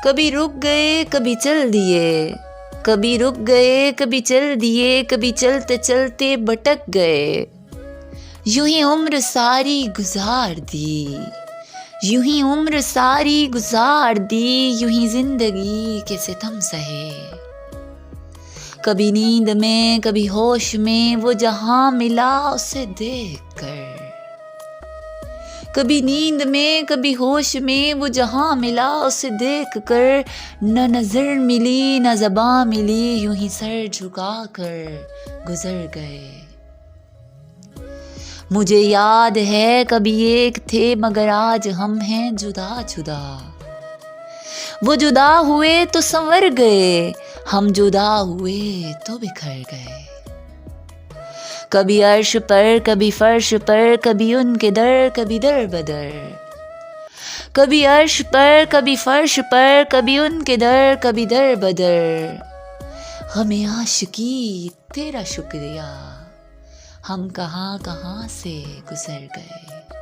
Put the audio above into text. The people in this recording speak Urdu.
کبھی رک گئے کبھی چل دیے، کبھی رک گئے کبھی چل دیے، کبھی چلتے چلتے بھٹک گئے، یوں ہی عمر ساری گزار دی، یوں ہی عمر ساری گزار دی، یوں ہی زندگی کے ستم سہے، کبھی نیند میں کبھی ہوش میں وہ جہاں ملا اسے دیکھ کر، کبھی نیند میں کبھی ہوش میں وہ جہاں ملا اسے دیکھ کر، نہ نظر ملی نہ زباں ملی، یوں ہی سر جھکا کر گزر گئے۔ مجھے یاد ہے کبھی ایک تھے مگر آج ہم ہیں جدا جدا، وہ جدا ہوئے تو سنور گئے، ہم جدا ہوئے تو بکھر گئے، کبھی عرش پر کبھی فرش پر، کبھی ان کے در کبھی در بدر، کبھی عرش پر کبھی فرش پر، کبھی ان کے در کبھی در بدر، ہمیں عاشقی تیرا شکریہ، ہم کہاں کہاں سے گزر گئے۔